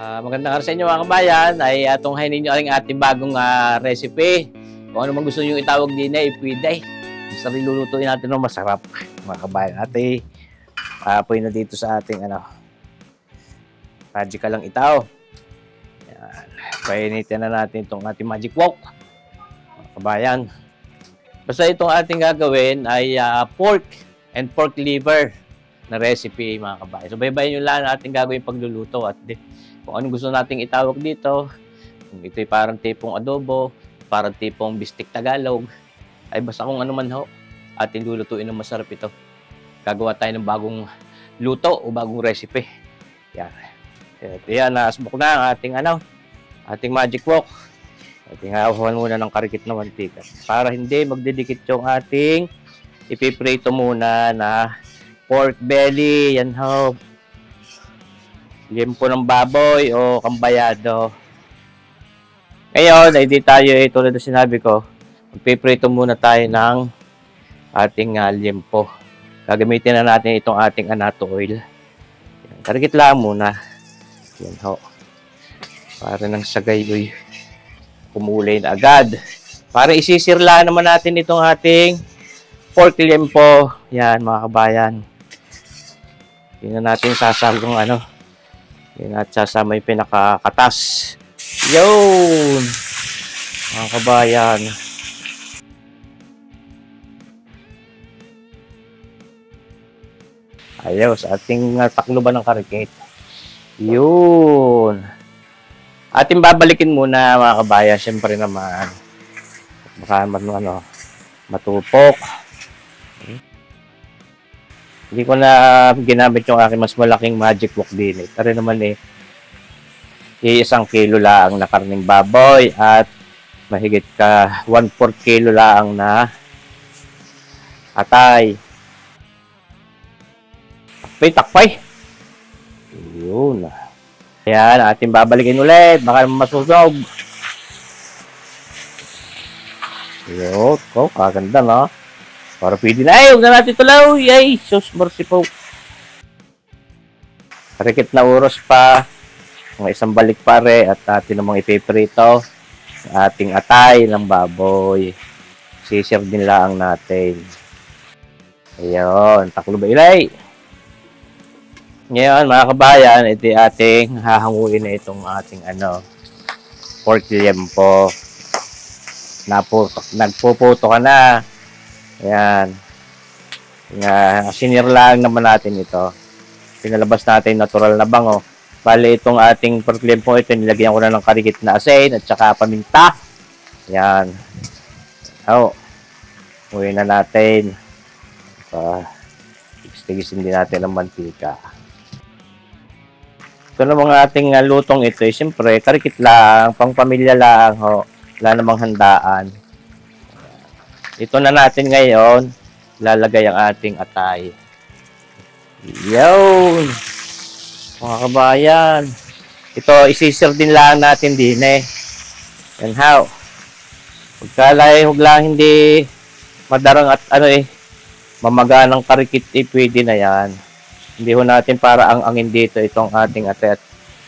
Magandang araw sa inyo mga kabayan. Ay tunghayin ninyo ang ating bagong recipe. Kung ano man gusto nyo itawag din ay pwede. Basta nilulutuin natin ng masarap mga kabayan. At apoy na dito sa ating magic lang itaw. Yan. Painitin na natin itong ating magic wok mga kabayan. Basta itong ating gagawin ay pork and pork liver na recipe mga kabayan. So baybayin nyo lang ating gagawin pagluluto at kung anong gusto nating itawag dito, kung ito'y parang tipong adobo, parang tipong bistik Tagalog, ay basta kung ano man ho, ating lulutuin ng masarap ito. Gagawa tayo ng bagong luto o bagong recipe. Yan. Yan, nasubok na ang ating magic wok. Ating hawakan muna ng karikit na mantika. Para hindi magdidikit yung ating ipiprito muna na pork belly. Yan ho. Limpo ng baboy o kambayado. Ngayon, ay di tayo tulad na sinabi ko, magpiprito muna tayo ng ating limpo. Gagamitin na natin itong ating anato oil. Karikit lang muna. Yan ho. Para nang sagay kumulay na agad. Para isisirla naman natin itong ating pork limpo. Yan mga kabayan. Tingnan natin sasagong yan at sasama yung pinakakatas. Yun! Mga kabayan. Ayos, ating takluban ng karikit. Yun! Ating babalikin muna mga kabayan. Siyempre naman. Baka matupok. Hindi ko na ginamit yung aking mas malaking magic wok din. Pero naman isang kilo lang na karning baboy at mahigit ka 1/4 kilo lang na atay. Takpay. Yun. Ayan, ating babalikin ulit. Baka masunog. Yun. Oh, kaganda no? Para pwede na. Ay, huwag na natin tulaw. Yay, sus, merciful. Karikit na uros pa. Mga isang balik pare. At atin namang ipiprito. Ating atay ng baboy. Sisir din lang natin. Ayun, taklo ba ilay? Ngayon, mga kabayan, ito ating hahanguin na itong ating pork limpo. Nagpuputo ka na. Ayan. Sinirlaan naman natin ito. Pinalabas natin natural na bango. Bali itong ating pork limpo ito, nilagyan ko na ng karikit na asin at saka paminta. Ayan. Uwi na natin. Tigisin din natin ng mantika. Ito namang ating lutong ito, siyempre, karikit lang, pang pamilya lang, wala namang handaan. Ito na natin ngayon, lalagay ang ating atay. Yun! Mga kabayan. Ito, isisir din lang natin din Yan how. Huwag lang hindi madarang at mamaga ng karikit pwede na yan. Hindi ho natin para ang angin dito itong ating atay.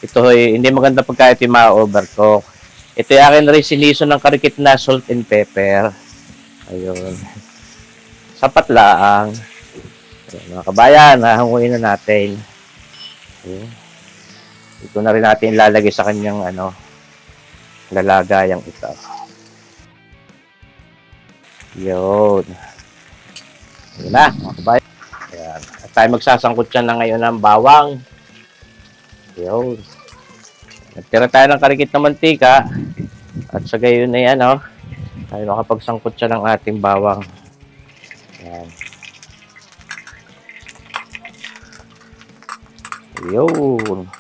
Ito hindi maganda pagka ito ma-overcook. Ito yung akin rin sinison ng karikit na salt and pepper. Ayun. Sapat lang. Mga kabayan, hahanguin na natin. Okay. Ito na rin natin ilalagay sa kanyang lalagayang ito. Yun. Yun na, mga kabayan. Ayan. At tayo magsasangkot siya na ngayon ng bawang. Yun. Nagtira tayo ng karikit na mantika. At sa gayon na tayo nakapagsangkot siya ng ating bawang. Ayan. Yun.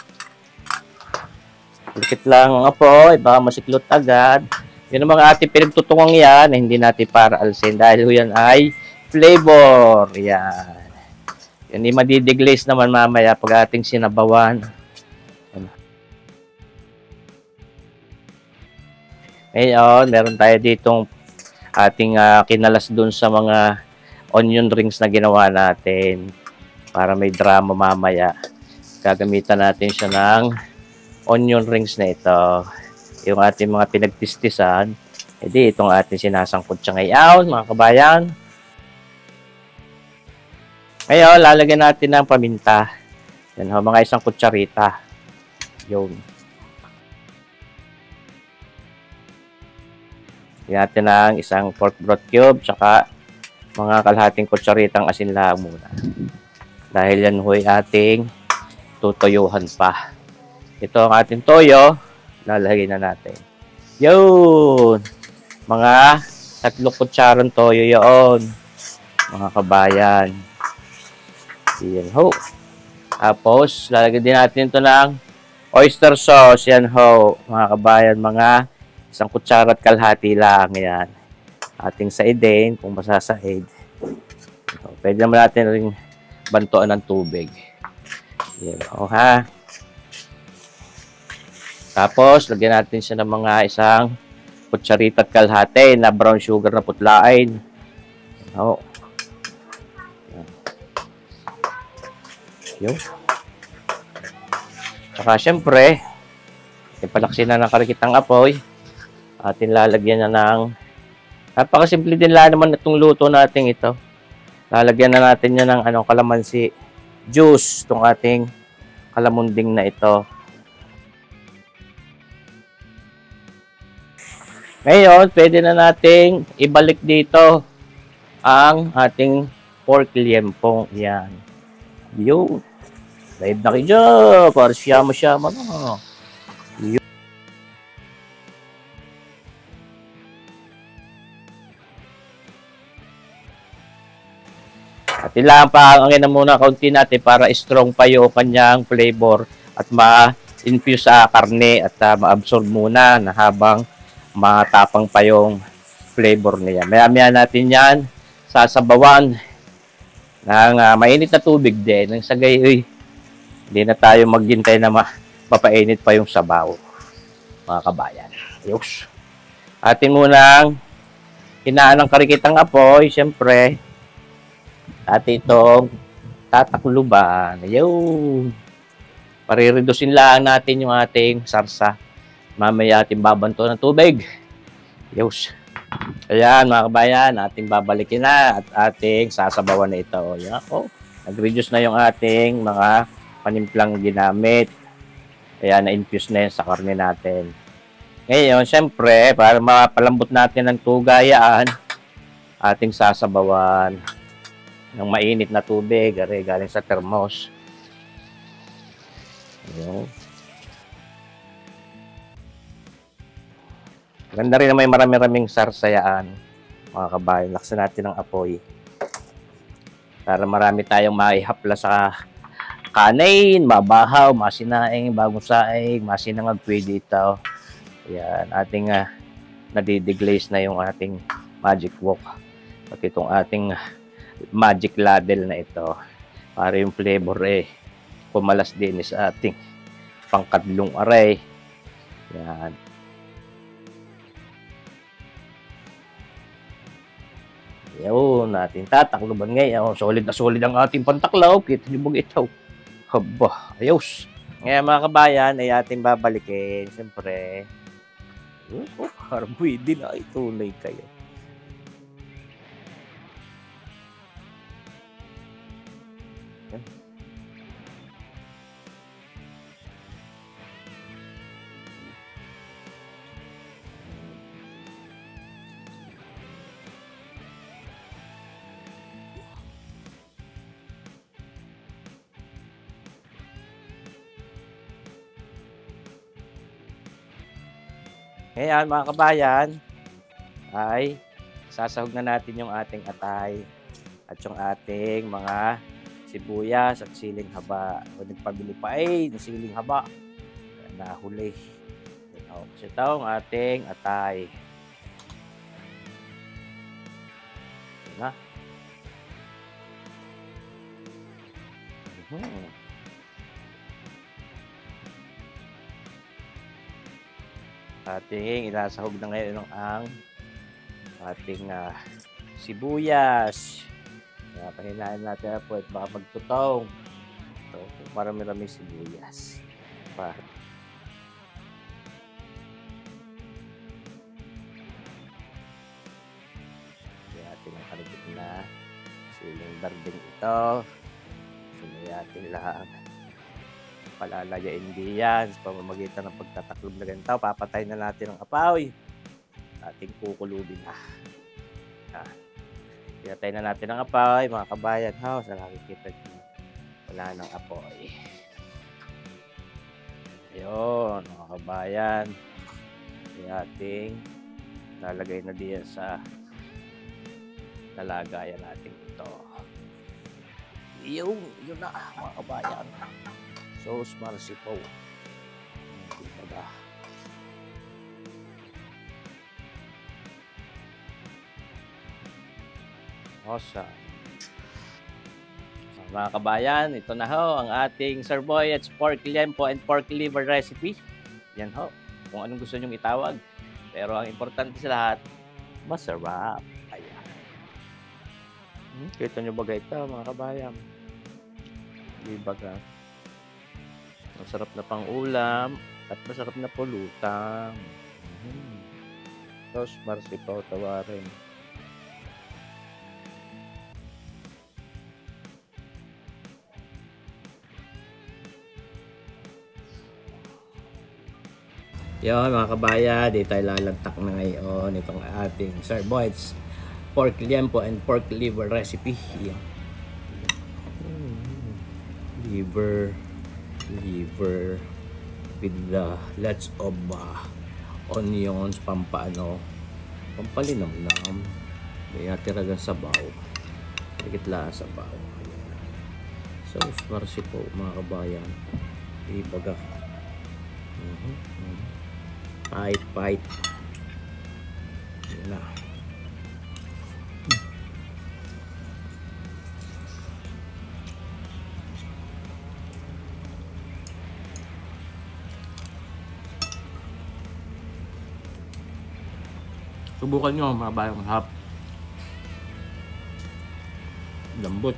Likit lang ang apoy, baka masiklot agad. Yun ang mga ating pinagtutungang yan, hindi natin para alsin dahil yan ay flavor. Yan. Hindi madidiglaze naman mamaya pag ating sinabawan. Ngayon, meron tayo ditong ating kinalas dun sa mga onion rings na ginawa natin para may drama mamaya. Gagamitan natin siya ng onion rings na ito. Yung ating mga pinagtistisan. Edi itong ating sinasangkot siya ngayon, mga kabayan. Ngayon, lalagyan natin ng paminta. Yan ho, mga isang kutsarita. Yun. Lagyan natin ng isang pork broth cube, tsaka mga kalahating kutsaritang asin lang muna. Dahil yan ho ay ating tutuyuhan pa. Ito ang ating toyo, lalagay na natin. Yun! Mga 3 kutsarang toyo yun, mga kabayan. Yan ho. Tapos, lalagyan din natin ito ng oyster sauce. Yan ho, mga kabayan, mga 1 kutsara at kalahati lang. Yan. Ating saidin, kung masasaid. Pwede naman natin rin bantuan ng tubig. Yan ho, ha. Tapos, lagyan natin siya ng mga 1 kutsarita at kalahati na brown sugar na putlain. Yan. Yun. Saka, syempre, ipalaksin na ng karikitang apoy. Atin lalagyan na ng napakasimple din lang naman itong luto natin ito. Lalagyan na natin yan ng kalamansi juice, itong ating kalamunding na ito. Ngayon, pwede na nating ibalik dito ang ating pork liempong. Yan. Yun. Live na kayo dyan. Para siyama-siyama na. Yun. At ilang pa ang na muna kaunti natin para strong pa yung kanyang flavor at ma-infuse sa karne at ma-absorb muna na habang matapang pa yung flavor niya. Maya-maya natin yan sasabawan ng mainit na tubig din. Nang sagay, hindi na tayo maghintay na mapapainit pa yung sabaw, mga kabayan. Yus. Atin munang hinaan ng karikitang apoy, siyempre, at itong tatakluban. Ayun. Pariredusin lang natin yung ating sarsa. Mamaya ating babanto ng tubig. Yus. Ayan, mga kabayan, ating babalikin na at ating sasabawan na ito. Ayan, nag-reduce na yung ating mga panimplang ginamit. Ayan, na-infuse na yun sa karne natin. Ngayon, syempre, para mapalambot natin ang tugayaan, ating sasabawan ng mainit na tubig, galing sa thermos. Ayan. Ganda rin na may marami-raming sarsayaan, mga kabayan. Laksan natin ng apoy. Para marami tayong maihapla sa kanin, mabahaw, masinaing, bagong saing, masinangag, pwede ito. Ayan, ating nadideglaze na yung ating magic wok. Pati itong ating magic ladle na ito. Para yung flavor pumalas din sa ating pangkadlong aray. Ayan. Yun, natin tatakluban ngayon. Solid na solid ang ating pantaklaw. Kita niyo bang ito? Haba, ayos. Ngayon mga kabayan, ay ating babalikin. Siyempre, parang pwede na. Ituloy kayo. Ngayon mga kabayan, ay sasahog na natin yung ating atay at yung ating mga sibuyas at siling haba. O nagpabili pa ng siling haba, nahuli. So ito ang ating atay. Ito na. Ating ilasahog na ngayon ang ating sibuyas. Pahinaan natin po at baka magtutong. So, marami-rami sibuyas. berdeng ito. Sumayatin lang. Palalayain diyan sa pamamagitan ng pagtataklob na ganito. Papatay na natin ang apoy. Ating kukulubin na. Pinatay na natin ang apoy, mga kabayan. Sa nakikita nyo, wala nang apoy. Ayun, mga kabayan. Ating lalagay na diyan sa lalagayan natin ito. Yun na, mga kabayan. So, marsipaw. Hindi pa ba? Awesome. So, mga kabayan, ito na ho ang ating Sirboyets pork liempo and pork liver recipe. Yan ho. Kung anong gusto nyong itawag. Pero ang importante sa lahat, masarap. Ayan. Kita nyo ba ito, mga kabayan? Di ba ka? Masarap na pang ulam at masarap na pulutan. Tapos marsipaw tawarin. Yun, mga kabayan, di tayo lalantak na ngayon itong ating Sirboyets pork liempo and pork liver recipe. Yan. Liver with the lots of onions, pampalinamnam. May natira dyan sabaw. Sikit lang sabaw. So, marsipaw, mga kabayan. Ibaga. Pait. Yun na. Subukan nyo, mga bayang hap. Lambot.